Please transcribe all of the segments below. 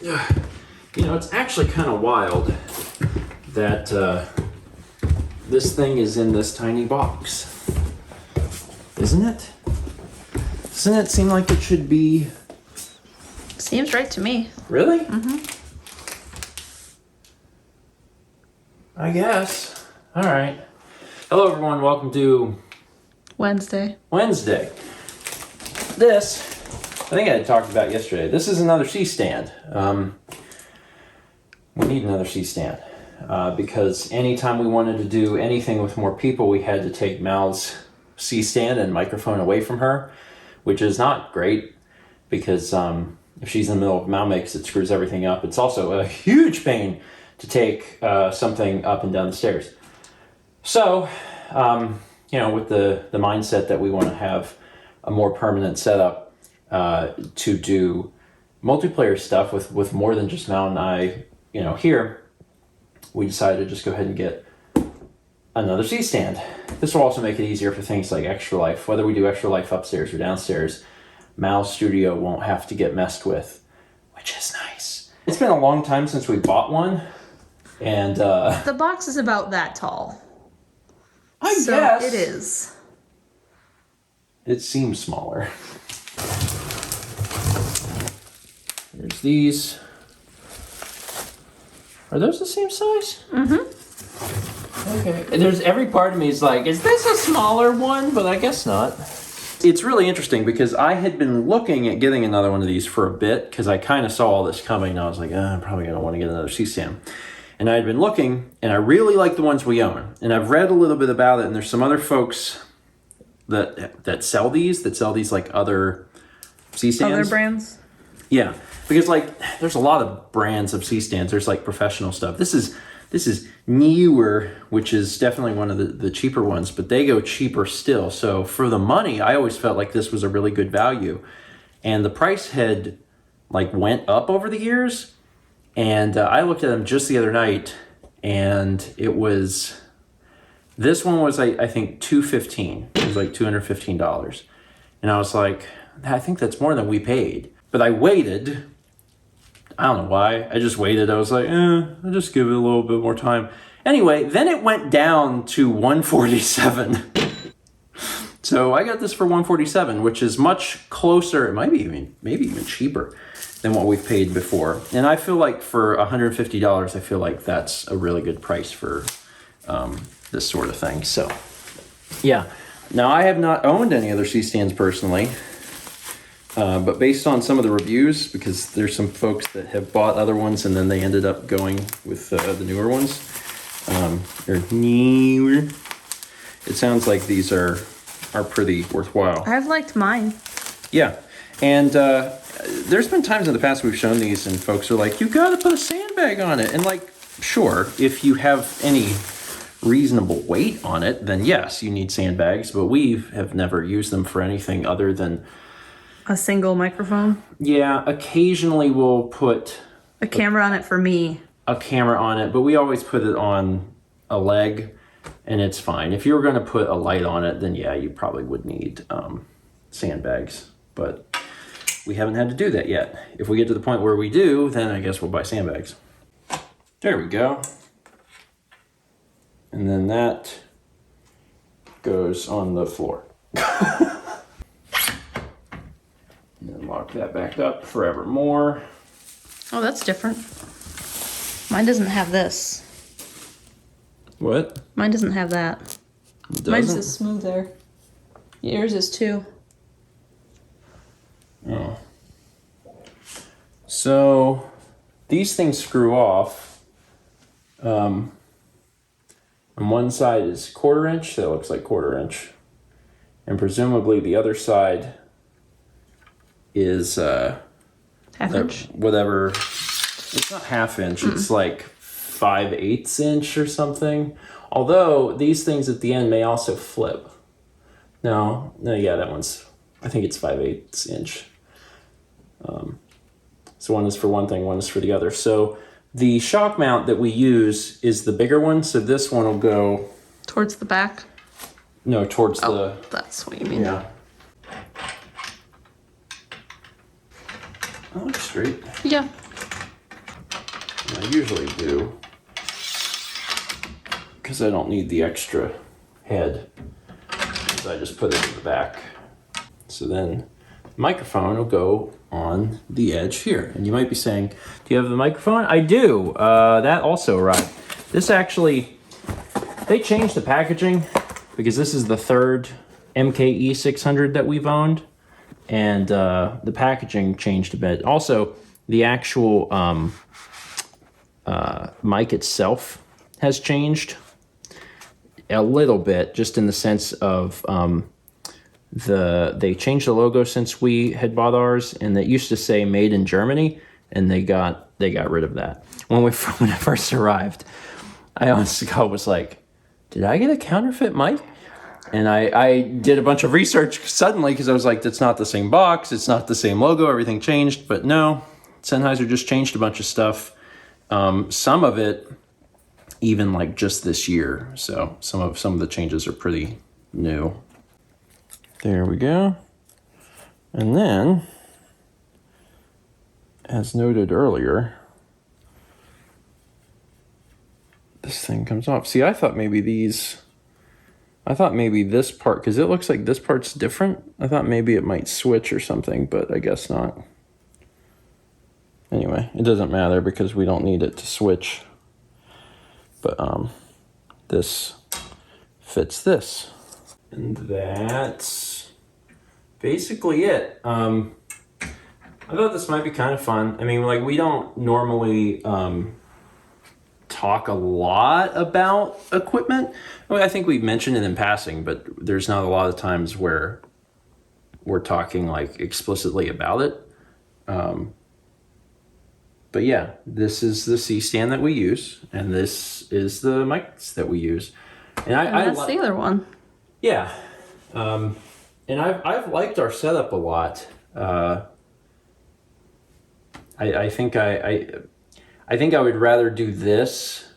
You know, it's actually kind of wild that this thing is in this tiny box. Isn't it? Doesn't it seem like it should be? Seems right to me. Really? Mm-hmm. I guess. All right. Hello, everyone. Welcome to Wednesday. This, I think I had talked about yesterday. This is another C-stand. We need another C-stand because anytime we wanted to do anything with more people, we had to take Mal's C-stand and microphone away from her, which is not great because if she's in the middle of Mal mix, it screws everything up. It's also a huge pain to take something up and down the stairs. So, you know, with the mindset that we want to have a more permanent setup to do multiplayer stuff with more than just Mal and I, you know, here, we decided to just go ahead and get another C-stand. This will also make it easier for things like Extra Life. Whether we do Extra Life upstairs or downstairs, Mal's studio won't have to get messed with, which is nice. It's been a long time since we bought one, and The box is about that tall. I So guess it is. It seems smaller. There's these. Are those the same size? Mm-hmm. Okay. And there's every part of me is like, is this a smaller one? But I guess not. It's really interesting because I had been looking at getting another one of these for a bit because I kind of saw all this coming and I was like, I'm probably going to want to get another C-stand. And I had been looking and I really like the ones we own. And I've read a little bit about it and there's some other folks that sell these like other C-stands. Other brands? Yeah, because like there's a lot of brands of C-stands. There's like professional stuff. This is newer, which is definitely one of the cheaper ones, but they go cheaper still. So for the money, I always felt like this was a really good value. And the price had like went up over the years. And I looked at them just the other night and it was, this one was I think $215. It was like $215. And I was like, I think that's more than we paid. But I waited. I don't know why. I just waited. I was like, I'll just give it a little bit more time. Anyway, then it went down to $147. So I got this for $147, which is much closer. It might be maybe even cheaper than what we've paid before. And I feel like for $150, I feel like that's a really good price for this sort of thing. So, yeah. Now, I have not owned any other C-stands personally. But based on some of the reviews, because there's some folks that have bought other ones and then they ended up going with the newer ones, or newer, it sounds like these are pretty worthwhile. I've liked mine. Yeah, and there's been times in the past we've shown these and folks are like, you gotta put a sandbag on it. And like, sure, if you have any reasonable weight on it, then yes, you need sandbags, but we have never used them for anything other than A single microphone. yeah, occasionally we'll put A camera on it for me. a camera on it, but we always put it on a leg and it's fine. If you were going to put a light on it, then yeah, you probably would need sandbags, but we haven't had to do that yet. If we get to the point where we do, then I guess we'll buy sandbags. There we go. And then that goes on the floor. And then lock that back up forevermore. Oh, that's different. Mine doesn't have this. What? Mine doesn't have that. It Mine's doesn't? just smooth there. Yours is too. Oh. So these things screw off. On one side is 1/4 inch, that looks like 1/4 inch. And presumably the other side is Half inch. whatever. It's not 1/2 inch, it's like 5/8 inch or something. Although these things at the end may also flip. No, yeah, that one's, I think it's 5/8 inch. So one is for one thing, one is for the other. So the shock mount that we use is the bigger one. So this one will go, Towards the back. no, towards the, That's what you mean. yeah. That looks straight. Yeah. I usually do, because I don't need the extra head. So I just put it in the back. So then the microphone will go on the edge here. And you might be saying, do you have the microphone? I do. That also arrived. This actually, they changed the packaging because this is the third MKE 600 that we've owned. And the packaging changed a bit. Also, the actual mic itself has changed a little bit, just in the sense of they changed the logo since we had bought ours, and it used to say "Made in Germany," and they got rid of that when it first arrived. I honestly was like, did I get a counterfeit mic? And I did a bunch of research suddenly because I was like, that's not the same box, it's not the same logo, everything changed. But no, Sennheiser just changed a bunch of stuff. Some of it even like just this year. So some of the changes are pretty new. There we go. And then, as noted earlier, this thing comes off. See, I thought maybe this part, because it looks like this part's different. I thought maybe it might switch or something, but I guess not. Anyway, it doesn't matter because we don't need it to switch. But this fits this. And that's basically it. I thought this might be kind of fun. I mean, like, we don't normally talk a lot about equipment. I mean, I think we've mentioned it in passing, but there's not a lot of times where we're talking like explicitly about it. But yeah, this is the C stand that we use, and this is the mics that we use. And that's the other one. Yeah, and I've liked our setup a lot. I think I think I would rather do this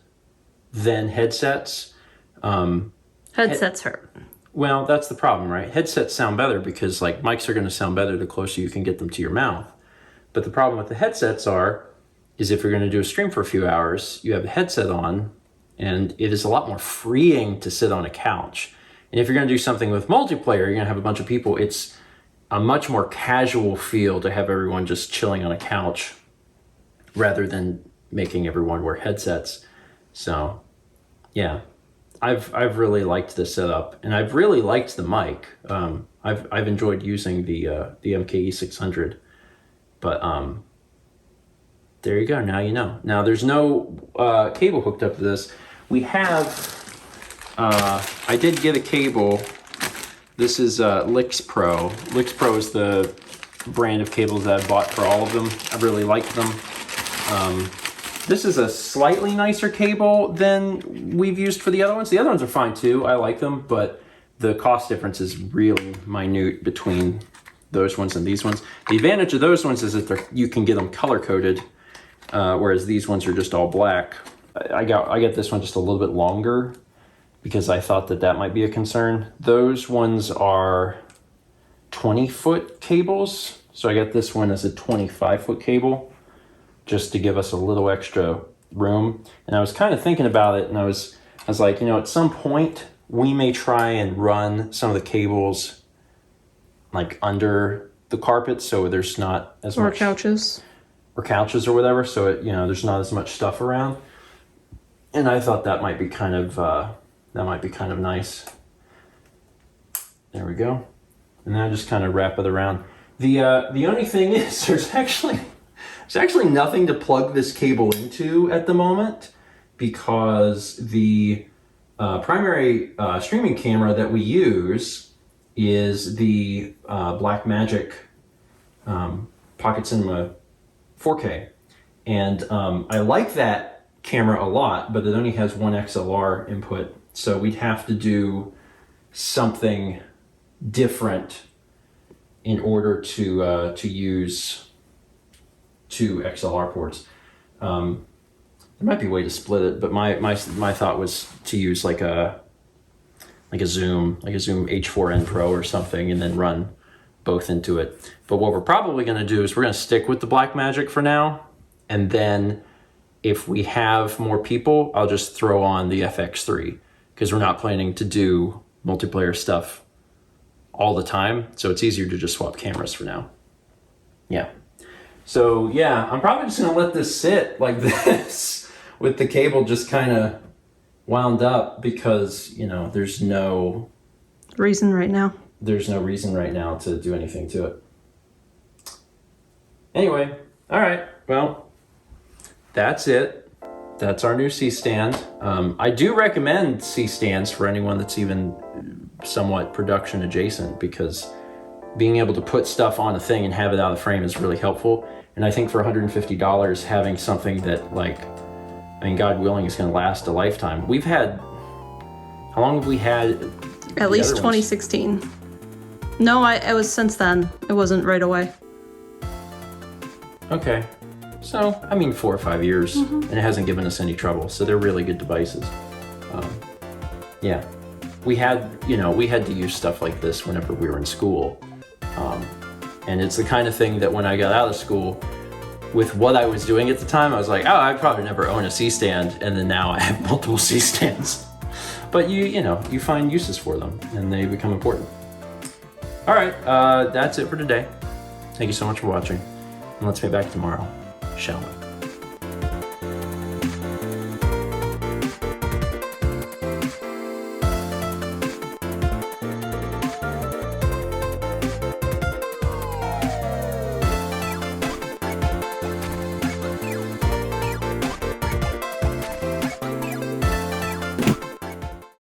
than headsets. Headsets hurt. Well, that's the problem, right? Headsets sound better because like mics are going to sound better the closer you can get them to your mouth. But the problem with the headsets is if you're going to do a stream for a few hours, you have a headset on, and it is a lot more freeing to sit on a couch. And if you're going to do something with multiplayer, you're going to have a bunch of people. It's a much more casual feel to have everyone just chilling on a couch rather than making everyone wear headsets. So, yeah, I've really liked this setup, and I've really liked the mic. I've enjoyed using the MKE 600, but there you go. Now you know. Now there's no cable hooked up to this. We have. I did get a cable. This is Lix Pro. Lix Pro is the brand of cables that I bought for all of them. I really liked them. This is a slightly nicer cable than we've used for the other ones. The other ones are fine too. I like them, but the cost difference is really minute between those ones and these ones. The advantage of those ones is that you can get them color coded, whereas these ones are just all black. I got this one just a little bit longer because I thought that might be a concern. Those ones are 20-foot cables, so I got this one as a 25-foot cable, just to give us a little extra room. And I was kind of thinking about it, and I was like, at some point we may try and run some of the cables like under the carpet, so there's not as much couches or whatever. So there's not as much stuff around. And I thought that might be kind of nice. There we go. And then I just kind of wrap it around. The only thing is there's actually nothing to plug this cable into at the moment, because the primary streaming camera that we use is the Blackmagic Pocket Cinema 4K. And I like that camera a lot, but it only has one XLR input. So we'd have to do something different in order to use two XLR ports. There might be a way to split it, but my thought was to use like a Zoom H4n Pro or something, and then run both into it. But what we're probably going to do is we're going to stick with the Blackmagic for now, and then if we have more people, I'll just throw on the FX3 because we're not planning to do multiplayer stuff all the time. So it's easier to just swap cameras for now. Yeah. So yeah, I'm probably just gonna let this sit like this with the cable just kind of wound up because, you know, there's no Reason right now. reason right now to do anything to it. Anyway, all right, well, that's it. That's our new C-stand. I do recommend C-stands for anyone that's even somewhat production adjacent because being able to put stuff on a thing and have it out of the frame is really helpful. And I think for $150, having something that, like, I mean, God willing, is going to last a lifetime. We've had, how long have we had? At least 2016. No, it was since then. It wasn't right away. Okay. So, I mean, 4 or 5 years, and it hasn't given us any trouble. So they're really good devices. Yeah. We had to use stuff like this whenever we were in school. And it's the kind of thing that when I got out of school, with what I was doing at the time, I was like, oh, I'd probably never own a C-stand. And then now I have multiple C-stands. But you find uses for them, and they become important. All right, that's it for today. Thank you so much for watching. And let's meet back tomorrow, shall we?